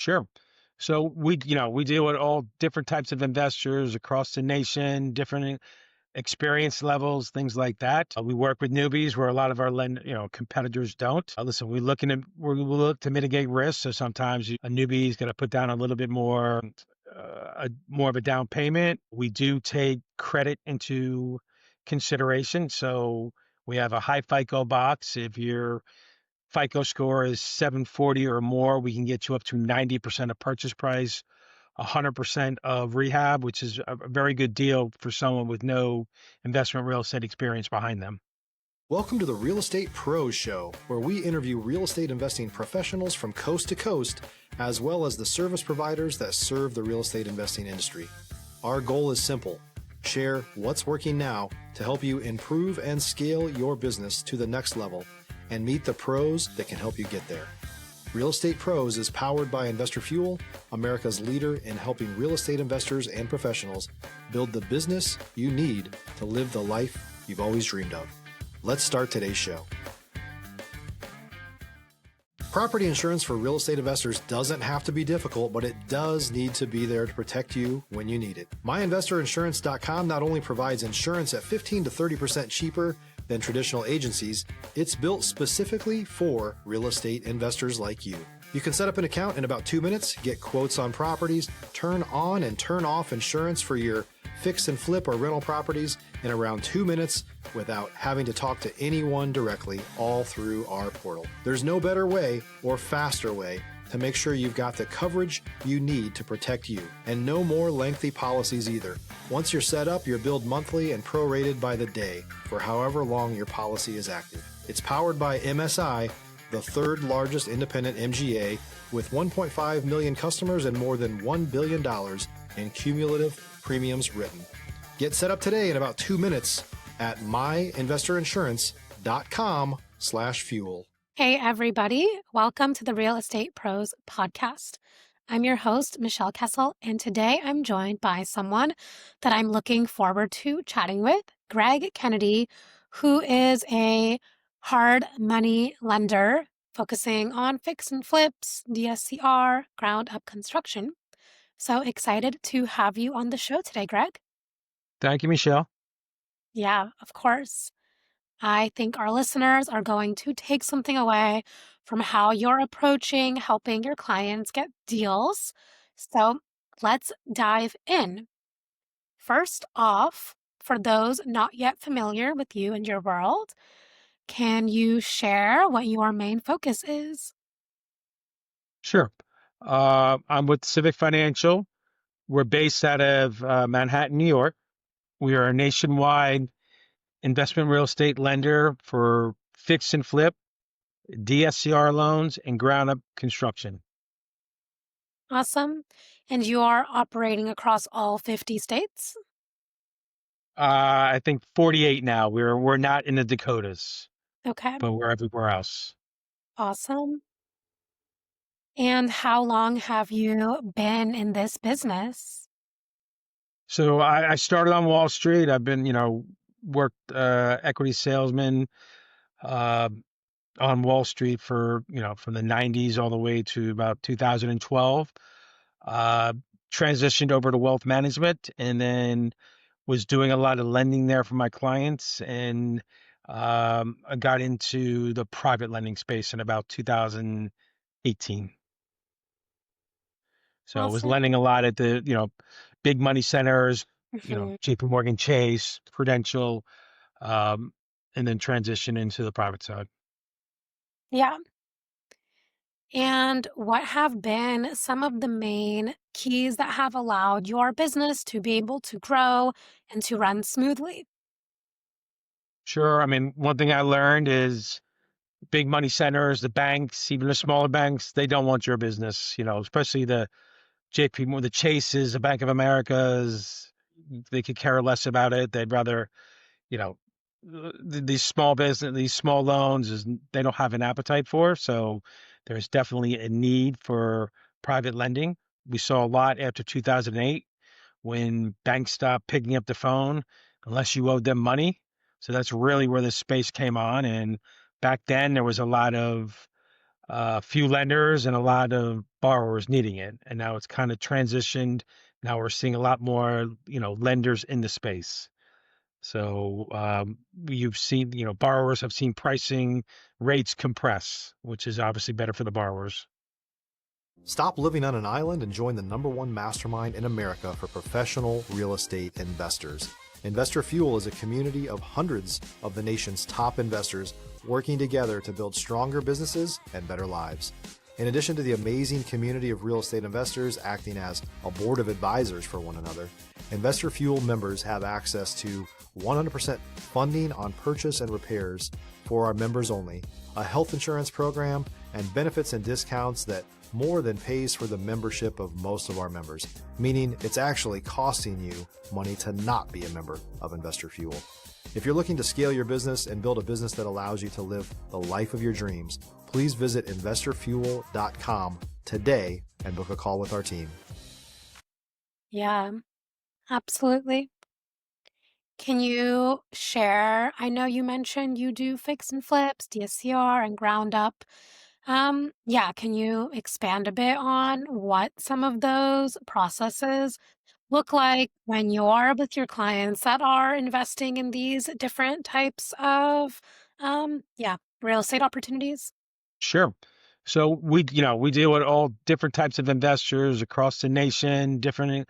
Sure. So we deal with all different types of investors across the nation, different experience levels, things like that. We work with newbies where a lot of our competitors don't. Listen, we look to mitigate risk. So sometimes a newbie is going to put down a little bit more of a down payment. We do take credit into consideration. So we have a high FICO box. If your FICO score is 740 or more, we can get you up to 90% of purchase price, 100% of rehab, which is a very good deal for someone with no investment real estate experience behind them. Welcome to the Real Estate Pros Show, where we interview real estate investing professionals from coast to coast, as well as the service providers that serve the real estate investing industry. Our goal is simple: share what's working now to help you improve and scale your business to the next level and meet the pros that can help you get there. Real Estate Pros is powered by Investor Fuel, America's leader in helping real estate investors and professionals build the business you need to live the life you've always dreamed of. Let's start today's show. Property insurance for real estate investors doesn't have to be difficult, but it does need to be there to protect you when you need it. MyInvestorInsurance.com not only provides insurance at 15 to 30% cheaper than traditional agencies, it's built specifically for real estate investors like you. You can set up an account in about 2 minutes, get quotes on properties, turn on and turn off insurance for your fix and flip or rental properties in around 2 minutes without having to talk to anyone directly, all through our portal. There's no better way or faster way to make sure you've got the coverage you need to protect you, and no more lengthy policies either. Once you're set up, you're billed monthly and prorated by the day for however long your policy is active. It's powered by MSI, the third largest independent MGA, with 1.5 million customers and more than $1 billion in cumulative premiums written. Get set up today in about 2 minutes at myinvestorinsurance.com/fuel. Hey, everybody. Welcome to the Real Estate Pros podcast. I'm your host, Michelle Kesil, and today I'm joined by someone that I'm looking forward to chatting with, Gregg Kennedy, who is a hard money lender focusing on fix and flips, DSCR, ground up construction. So excited to have you on the show today, Gregg. Thank you, Michelle. Yeah, of course. I think our listeners are going to take something away from how you're approaching helping your clients get deals. So let's dive in. First off, for those not yet familiar with you and your world, can you share what your main focus is? Sure. I'm with Civic Financial. We're based out of Manhattan, New York. We are a nationwide investment real estate lender for fix and flip, DSCR loans, and ground up construction. Awesome. And you are operating across all 50 states? I think 48 now. We're not in the Dakotas, Okay. but we're everywhere else. Awesome. And how long have you been in this business? So I started on Wall Street. I've been, worked equity salesman on Wall Street for, from the 90s all the way to about 2012. Transitioned over to wealth management and then was doing a lot of lending there for my clients. And I got into the private lending space in about 2018. So I was Awesome. lending a lot at the, big money centers, Mhm. JP Morgan Chase, Prudential, and then transition into the private side. Yeah. And what have been some of the main keys that have allowed your business to be able to grow and to run smoothly? Sure. I mean, one thing I learned is big money centers, the banks, even the smaller banks, they don't want your business, especially the JP Morgan, the Chases, the Bank of Americas, they could care less about it. They'd rather, you know, these small loans they don't have an appetite for. So there's definitely a need for private lending. We saw a lot after 2008 when banks stopped picking up the phone unless you owed them money. So that's really where this space came on. And back then there was a lot of few lenders and a lot of borrowers needing it. And now it's kind of transitioned. Now we're seeing a lot more, lenders in the space. So you've seen, borrowers have seen pricing rates compress, which is obviously better for the borrowers. Stop living on an island and join the #1 mastermind in America for professional real estate investors. Investor Fuel is a community of hundreds of the nation's top investors working together to build stronger businesses and better lives. In addition to the amazing community of real estate investors acting as a board of advisors for one another, Investor Fuel members have access to 100% funding on purchase and repairs for our members only, a health insurance program, and benefits and discounts that more than pays for the membership of most of our members, meaning it's actually costing you money to not be a member of Investor Fuel. If you're looking to scale your business and build a business that allows you to live the life of your dreams, please visit investorfuel.com today and book a call with our team. Yeah, absolutely. Can you share? I know you mentioned you do fix and flips, DSCR, and ground up. Yeah, can you expand a bit on what some of those processes look like when you're with your clients that are investing in these different types of, yeah, real estate opportunities? Sure. So we deal with all different types of investors across the nation, different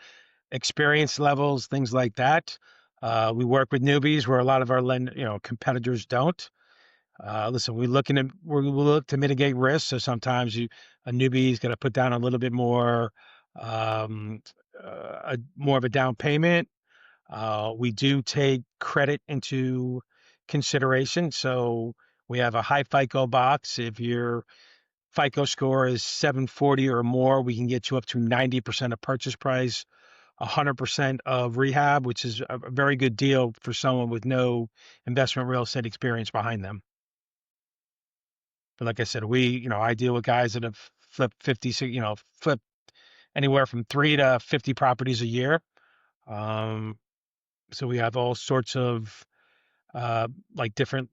experience levels, things like that. We work with newbies where a lot of our competitors don't. Listen, we look to mitigate risk. So sometimes a newbie's got to put down a little bit more, more of a down payment. We do take credit into consideration. So we have a high FICO box. If your FICO score is 740 or more, we can get you up to 90% of purchase price, 100% of rehab, which is a very good deal for someone with no investment real estate experience behind them. But like I said, I deal with guys that have flipped 50, flip anywhere from 3 to 50 properties a year. So we have all sorts of like different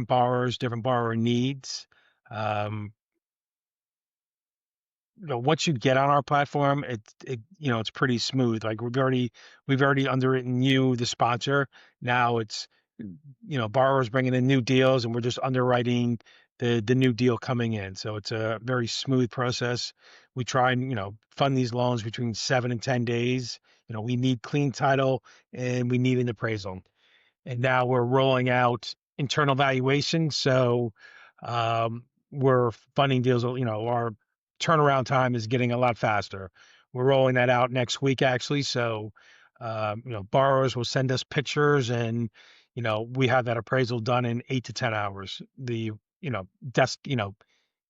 borrowers, different borrower needs. Um, Once you get on our platform, it's pretty smooth. Like we've already underwritten you, the sponsor. Now it's, borrowers bringing in new deals and we're just underwriting the new deal coming in. So it's a very smooth process. We try and, fund these loans between 7 and 10 days. We need clean title and we need an appraisal. And now we're rolling out internal valuation. So we're funding deals, our turnaround time is getting a lot faster. We're rolling that out next week, actually. So, borrowers will send us pictures and, we have that appraisal done in 8 to 10 hours. The, desk,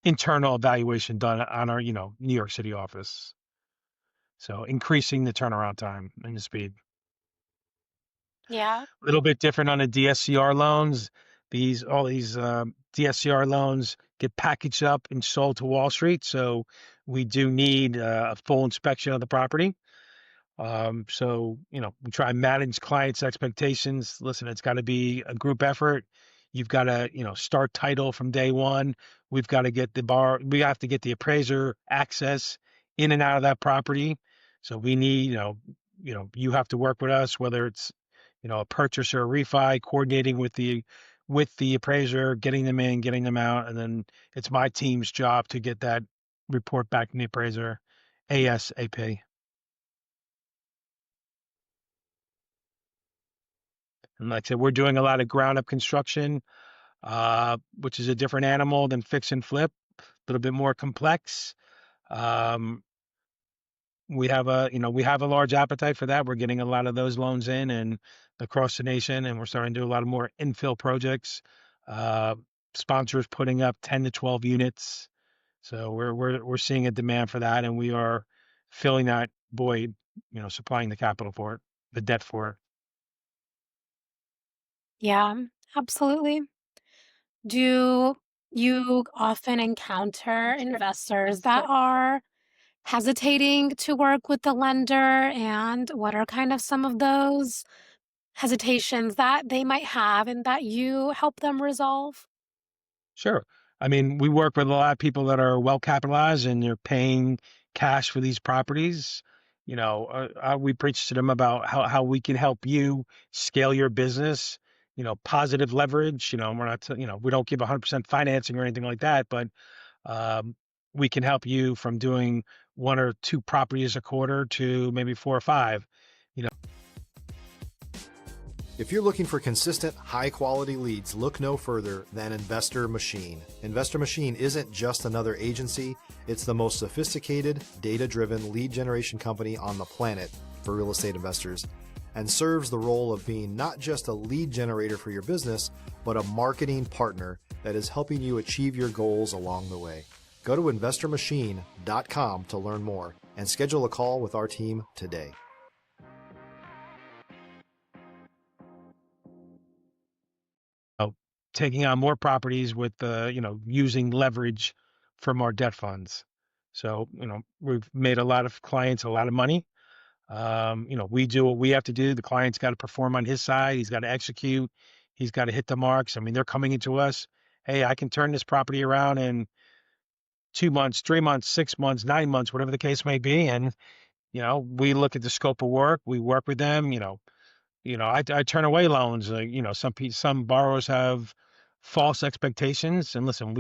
internal evaluation done on our, New York City office. So increasing the turnaround time and the speed. Yeah. A little bit different on the DSCR loans. All these DSCR loans get packaged up and sold to Wall Street. So we do need a full inspection of the property. So, we try and manage clients' expectations. Listen, it's got to be a group effort. You've got to, start title from day one. We have to get the appraiser access in and out of that property. So we need, you have to work with us, whether it's, a purchase or a refi, coordinating with the appraiser, getting them in, getting them out. And then it's my team's job to get that report back from the appraiser ASAP. And like I said, we're doing a lot of ground up construction, which is a different animal than fix and flip, a little bit more complex. Um, we have a large appetite for that. We're getting a lot of those loans in and across the nation, and we're starting to do a lot of more infill projects. Uh, Sponsors putting up 10 to 12 units. So we're seeing a demand for that, and we are filling that void, supplying the capital for it, the debt for it. Yeah, absolutely. Do you often encounter investors that are hesitating to work with the lender? And what are kind of some of those hesitations that they might have and that you help them resolve? Sure. I mean, we work with a lot of people that are well capitalized and they're paying cash for these properties. We preach to them about how we can help you scale your business. Positive leverage. We're not, we don't give 100% financing or anything like that, but um, we can help you from doing one or two properties a quarter to maybe four or five. You know, If you're looking for consistent, high-quality leads, look no further than Investor Machine. Investor Machine isn't just another agency, it's the most sophisticated, data-driven lead generation company on the planet for real estate investors, and serves the role of being not just a lead generator for your business, but a marketing partner that is helping you achieve your goals along the way. Go to investormachine.com to learn more and schedule a call with our team today. taking on more properties with using leverage from our debt funds. So we've made a lot of clients a lot of money. We do what we have to do. The client's got to perform on his side. He's got to execute. He's got to hit the marks. I mean, they're coming into us. Hey, I can turn this property around in 2 months, 3 months, 6 months, 9 months, whatever the case may be. And we look at the scope of work. We work with them. I turn away loans. Some borrowers have false expectations. And listen,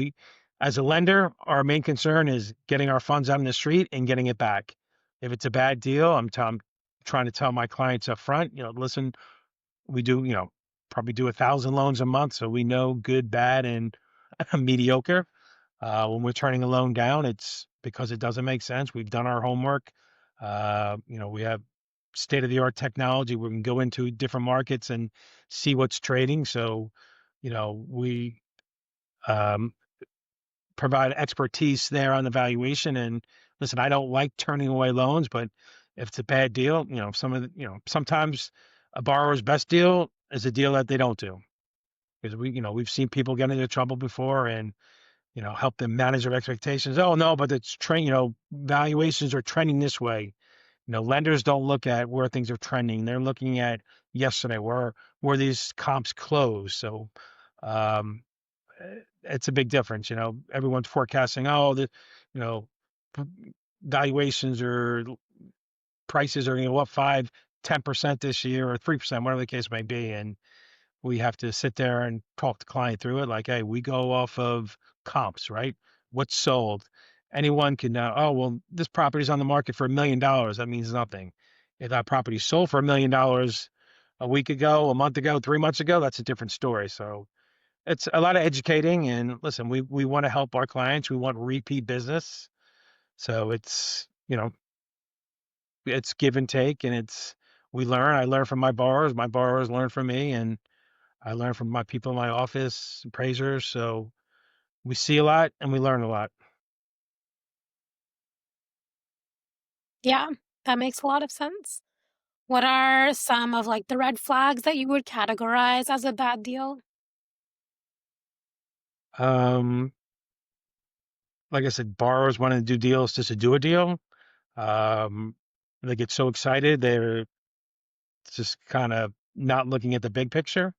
as a lender, our main concern is getting our funds out in the street and getting it back. If it's a bad deal, I'm trying to tell my clients up front, listen, we do, probably do 1,000 loans a month. So we know good, bad, and mediocre. When we're turning a loan down, it's because it doesn't make sense. We've done our homework. We have state-of-the-art technology. We can go into different markets and see what's trading. So, we provide expertise there on the valuation. And listen, I don't like turning away loans, but if it's a bad deal, sometimes a borrower's best deal is a deal that they don't do, because we've seen people get into trouble before, and help them manage their expectations. Oh no, but it's valuations are trending this way. Lenders don't look at where things are trending. They're looking at yesterday, where these comps closed. So it's a big difference. Everyone's forecasting, you know, valuations or prices are going to go up 5-10% this year, or 3%, whatever the case may be. And we have to sit there and talk the client through it. Like, hey, we go off of comps, right? What's sold? Anyone can know, oh, well, this property's on the market for $1 million. That means nothing. If that property sold for $1 million a week ago, a month ago, 3 months ago, that's a different story. So it's a lot of educating. And listen, we want to help our clients. We want repeat business. So it's give and take, and we learn. I learn from my borrowers learn from me, and I learn from my people in my office, appraisers. So we see a lot and we learn a lot. Yeah, that makes a lot of sense. What are some of the red flags that you would categorize as a bad deal? Um, like I said, borrowers want to do deals just to do a deal. Um, they get so excited, they're just kind of not looking at the big picture.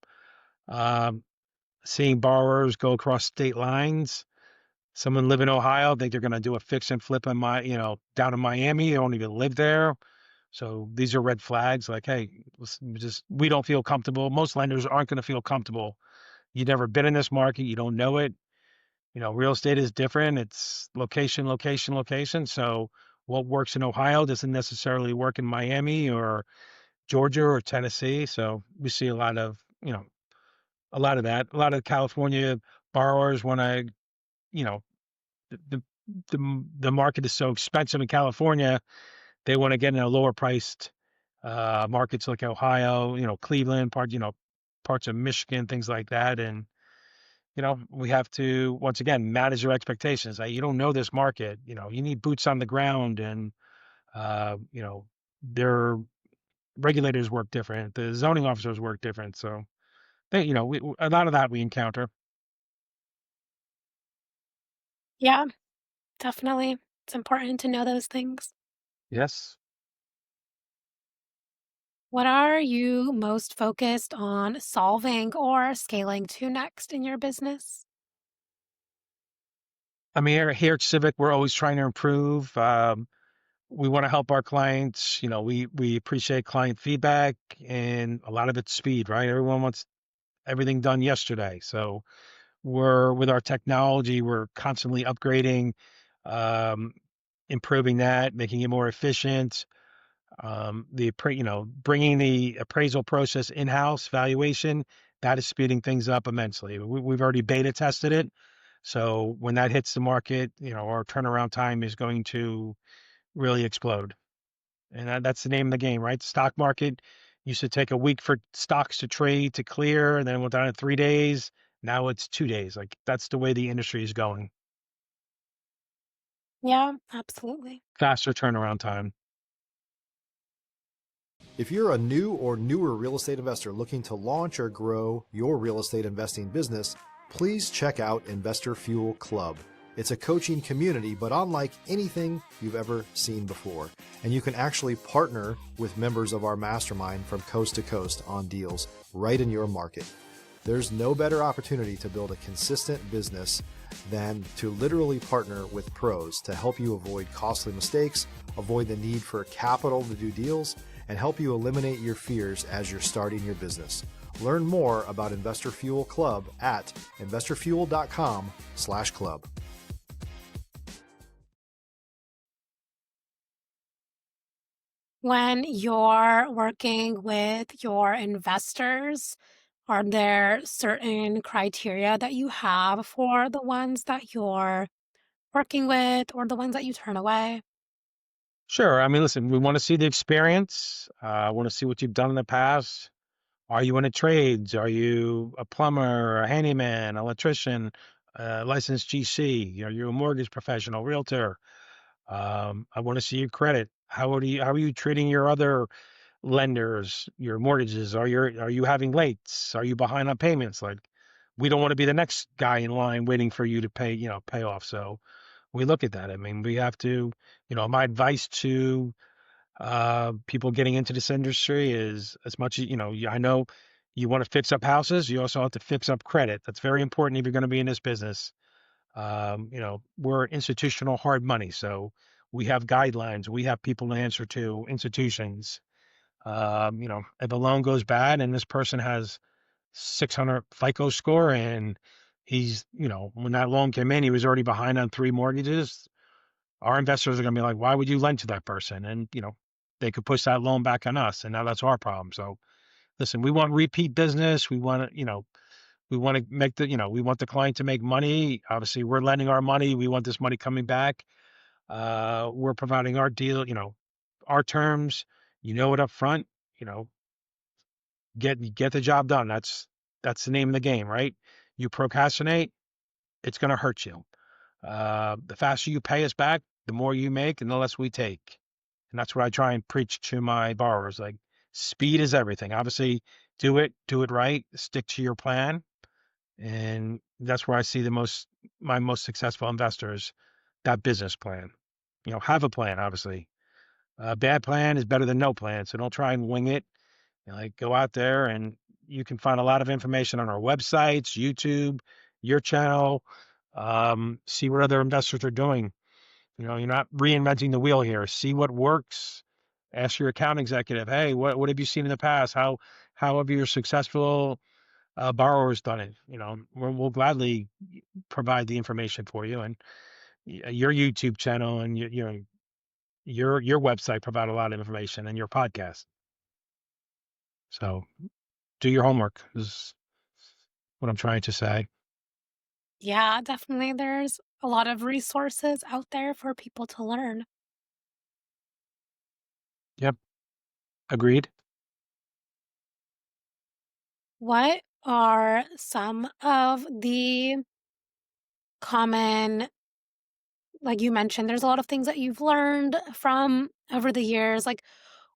Um, Seeing borrowers go across state lines. Someone live in Ohio, think they're going to do a fix and flip down in Miami. They don't even live there. So these are red flags. Like, hey, listen, we don't feel comfortable. Most lenders aren't going to feel comfortable. You've never been in this market. You don't know it. Real estate is different. It's location, location, location. So what works in Ohio doesn't necessarily work in Miami or Georgia or Tennessee. So we see a lot of that. A lot of California borrowers want to, you know, the, the market is so expensive in California. They want to get in a lower priced markets like Ohio, Cleveland, parts of Michigan, things like that. And we have to, once again, manage your expectations. You don't know this market. You need boots on the ground, and their regulators work different. The zoning officers work different. So a lot of that we encounter. Yeah, definitely. It's important to know those things. Yes. What are you most focused on solving or scaling to next in your business? I mean, here at Civic, we're always trying to improve. We want to help our clients. We appreciate client feedback, and a lot of it's speed, right? Everyone wants everything done yesterday. So with our technology, we're constantly upgrading, um, improving that, making it more efficient. Bringing the appraisal process in-house valuation, that is speeding things up immensely. We've already beta tested it. So when that hits the market, our turnaround time is going to really explode. And that's the name of the game, right? The stock market used to take a week for stocks to trade to clear, and then it went down to 3 days. Now it's 2 days. Like that's the way the industry is going. Yeah, absolutely. Faster turnaround time. If you're a new or newer real estate investor looking to launch or grow your real estate investing business, please check out Investor Fuel Club. It's a coaching community, but unlike anything you've ever seen before. And you can actually partner with members of our mastermind from coast to coast on deals right in your market. There's no better opportunity to build a consistent business than to literally partner with pros to help you avoid costly mistakes, avoid the need for capital to do deals, and help you eliminate your fears as you're starting your business. Learn more about Investor Fuel Club at investorfuel.com/club. When you're working with your investors, are there certain criteria that you have for the ones that you're working with or the ones that you turn away? Sure. I mean, listen, we want to see the experience. I want to see what you've done in the past. Are you in the trades? Are you a plumber, a handyman, electrician, licensed GC? Are you a mortgage professional, realtor? I want to see your credit. How are you treating your other lenders, your mortgages? Are you having lates? Are you behind on payments? Like, we don't want to be the next guy in line waiting for you to pay off. So we look at that. I mean, we have to, my advice to people getting into this industry is, as much as, I know you want to fix up houses, you also have to fix up credit. That's very important if you're going to be in this business. We're institutional hard money. So we have guidelines, we have people to answer to, institutions. If a loan goes bad and this person has 600 FICO score and when that loan came in, he was already behind on 3 mortgages, our investors are going to be like, why would you lend to that person? And, they could push that loan back on us. And now that's our problem. So listen, we want repeat business. We want to make we want the client to make money. Obviously we're lending our money. We want this money coming back. We're providing our deal, our terms, it up front, you know, get the job done. That's the name of the game, right? You procrastinate, it's going to hurt you. The faster you pay us back, the more you make and the less we take. And that's what I try and preach to my borrowers. Like, speed is everything. Obviously, do it right, stick to your plan. And that's where I see my most successful investors, that business plan. Have a plan, obviously. A bad plan is better than no plan. So don't try and wing it. Like, go out there, and you can find a lot of information on our websites, YouTube, your channel. See what other investors are doing. You're not reinventing the wheel here. See what works. Ask your account executive, hey, what have you seen in the past? How have your successful borrowers done it? We'll gladly provide the information for you, and your YouTube channel and your website provide a lot of information, and your podcast. So do your homework is what I'm trying to say. Yeah, definitely. There's a lot of resources out there for people to learn. Yep, agreed. What are some of the common, like you mentioned, there's a lot of things that you've learned from over the years. Like,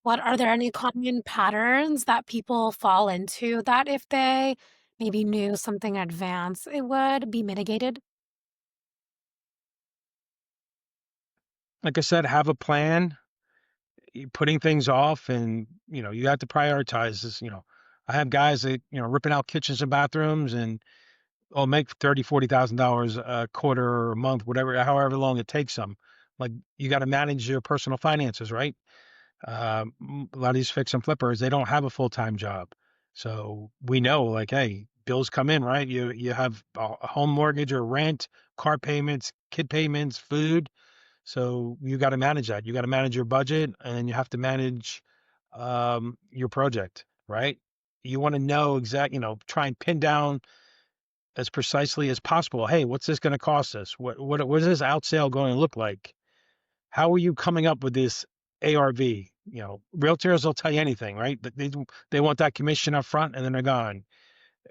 what are there any common patterns that people fall into that if they maybe knew something in advance, it would be mitigated? Like I said, have a plan. Putting things off, and you have to prioritize this. I have guys that ripping out kitchens and bathrooms, and or make $30,000, $40,000 a quarter or a month, whatever, however long it takes them. Like you got to manage your personal finances, right? A lot of these fix and flippers, they don't have a full-time job. So we know like, hey, bills come in, right? You have a home mortgage or rent, car payments, kid payments, food. So you got to manage that. You got to manage your budget and you have to manage your project, right? You want to know try and pin down as precisely as possible. Hey, what's this going to cost us? What is this out sale going to look like? How are you coming up with this ARV? Realtors will tell you anything, right? But they want that commission up front and then they're gone.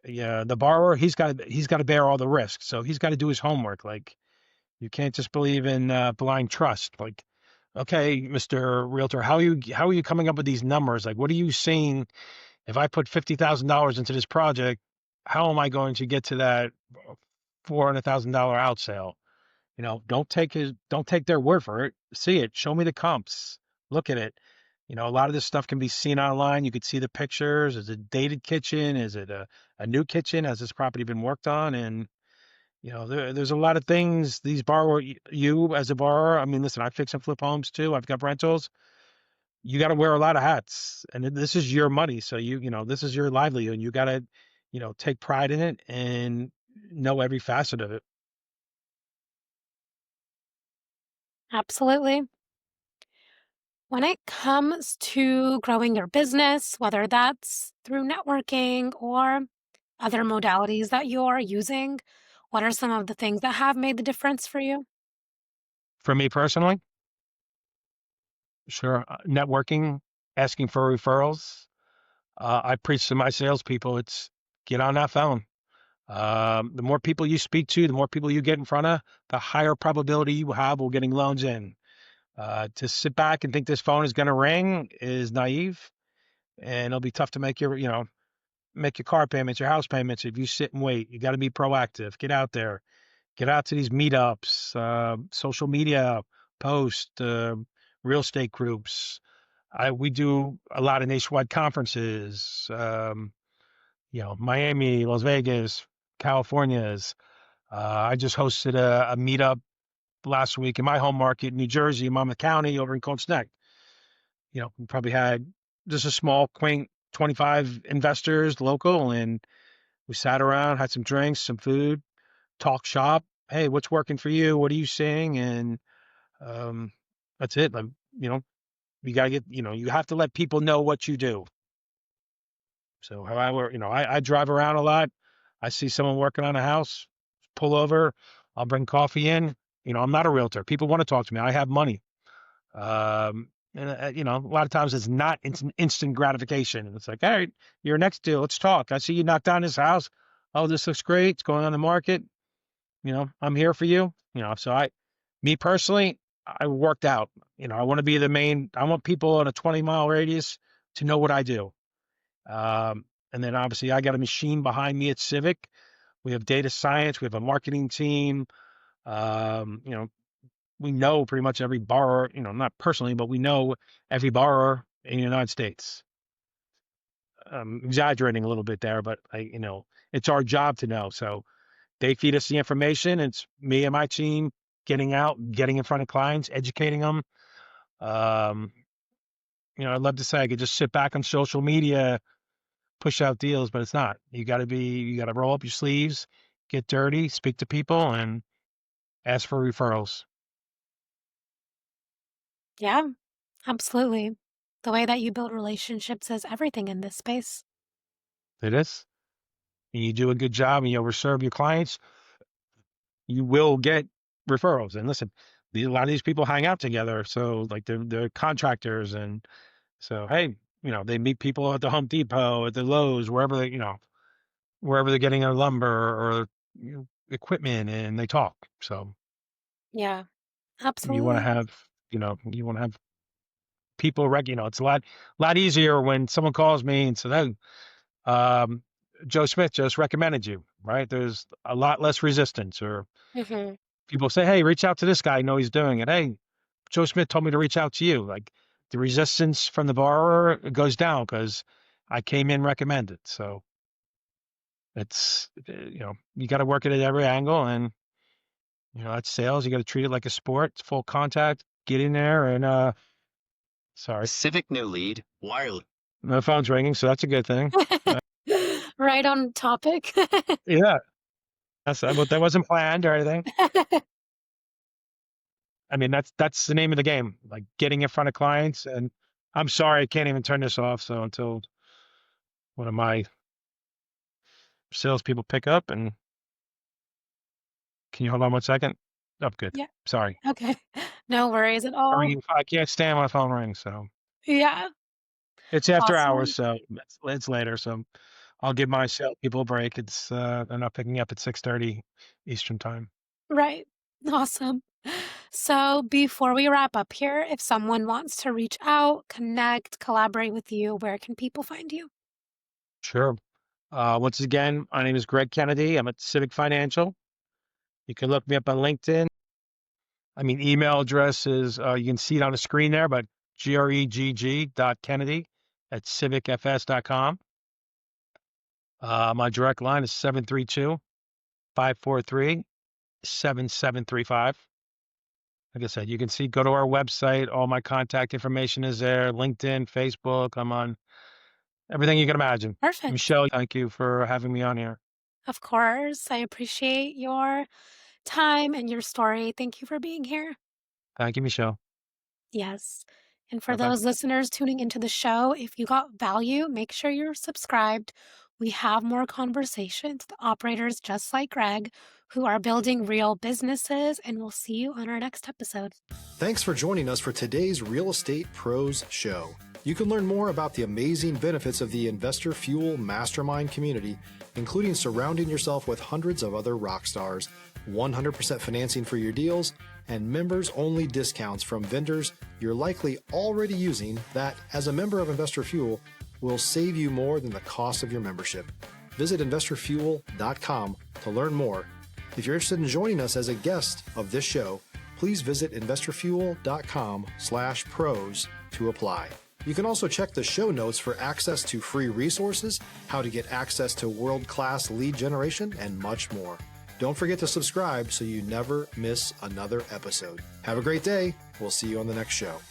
Yeah, the borrower, he's got to bear all the risks. So he's got to do his homework. Like you can't just believe in blind trust. Like, okay, Mr. Realtor, how are you coming up with these numbers? Like, what are you seeing? If I put $50,000 into this project, how am I going to get to that $400,000 out sale? Don't take their word for it. See it. Show me the comps. Look at it. A lot of this stuff can be seen online. You could see the pictures. Is it a dated kitchen? Is it a new kitchen? Has this property been worked on? And there's a lot of things these you as a borrower. I mean, listen, I fix and flip homes too. I've got rentals. You got to wear a lot of hats, and this is your money. So this is your livelihood. You got to, take pride in it and know every facet of it. Absolutely. When it comes to growing your business, whether that's through networking or other modalities that you're using, what are some of the things that have made the difference for you? For me personally, sure, networking, asking for referrals. I preach to my salespeople. It's get on that phone. The more people you speak to, the more people you get in front of, the higher probability you have of getting loans in. To sit back and think this phone is going to ring is naive, and it'll be tough to make your car payments, your house payments if you sit and wait. You got to be proactive. Get out there. Get out to these meetups, social media post, real estate groups. We do a lot of nationwide conferences. Miami, Las Vegas, California's. I just hosted a meetup last week in my home market, New Jersey, Monmouth County, over in Colts Neck. We probably had just a small, quaint 25 investors local, and we sat around, had some drinks, some food, talk shop. Hey, what's working for you? What are you seeing? And that's it. Like, you gotta you have to let people know what you do. So however, I drive around a lot. I see someone working on a house, pull over, I'll bring coffee in. I'm not a realtor. People want to talk to me. I have money. And a lot of times it's not instant gratification. It's like, all right, you're next deal. Let's talk. I see you knocked down this house. Oh, this looks great. It's going on the market. I'm here for you. So me personally, I worked out. I want to be I want people in a 20-mile radius to know what I do. And then obviously I got a machine behind me at CIVIC. We have data science. We have a marketing team. We know pretty much every borrower, not personally, but we know every borrower in the United States. Exaggerating a little bit there, but it's our job to know. So they feed us the information. It's me and my team getting out, getting in front of clients, educating them. I'd love to say I could just sit back on social media, push out deals, but it's not. You got to roll up your sleeves, get dirty, speak to people, and ask for referrals. Yeah, absolutely. The way that you build relationships is everything in this space. It is. And you do a good job and you'll serve your clients, you will get referrals. And listen, a lot of these people hang out together. So like they're contractors. And so, hey, they meet people at the Home Depot, at the Lowe's, wherever they're getting their lumber or equipment, and they talk. So Yeah, you want to absolutely. have, people it's a lot easier when someone calls me and says, hey, Joe Smith just recommended you, right? There's a lot less resistance, or Hmm. people say, hey, reach out to this guy. I know he's doing it. Hey, Joe Smith told me to reach out to you. Like the resistance from the borrower goes down because I came in recommended. So It's, you got to work it at every angle, and, that's sales. You got to treat it like a sport. It's full contact, get in there and, sorry, CIVIC new lead, wireless. my phone's ringing, so that's a good thing. Right on topic. Yeah. That wasn't planned or anything. I mean, that's the name of the game, like getting in front of clients. And I'm sorry, I can't even turn this off. So until one of my salespeople pick up, and can you hold on 1 second? Oh, good. Yeah. Sorry. Okay. No worries at all. I can't stand my phone ring. So Yeah. it's after hours. Awesome. So it's later. So I'll give my salespeople a break. They're not picking up at 6:30 Eastern time. Right. Awesome. So before we wrap up here, if someone wants to reach out, connect, collaborate with you, where can people find you? Sure. Once again, my name is Gregg Kennedy. I'm at Civic Financial. You can look me up on LinkedIn. I mean, email address is, you can see it on the screen there, but gregg.kennedy@civicfs.com. My direct line is 732-543-7735. Like I said, you can go to our website. All my contact information is there. LinkedIn, Facebook. I'm on everything you can imagine. Perfect. Michelle, thank you for having me on here. Of course. I appreciate your time and your story. Thank you for being here. Thank you, Michelle. Yes. And for Bye-bye. those listeners tuning into the show, if you got value, make sure you're subscribed. We have more conversations with operators just like Gregg who are building real businesses, and we'll see you on our next episode. Thanks for joining us for today's Real Estate Pros Show. You can learn more about the amazing benefits of the Investor Fuel Mastermind community, including surrounding yourself with hundreds of other rock stars, 100% financing for your deals, and members-only discounts from vendors you're likely already using that, as a member of Investor Fuel, will save you more than the cost of your membership. Visit investorfuel.com to learn more. If you're interested in joining us as a guest of this show, please visit investorfuel.com/pros to apply. You can also check the show notes for access to free resources, how to get access to world-class lead generation, and much more. Don't forget to subscribe so you never miss another episode. Have a great day. We'll see you on the next show.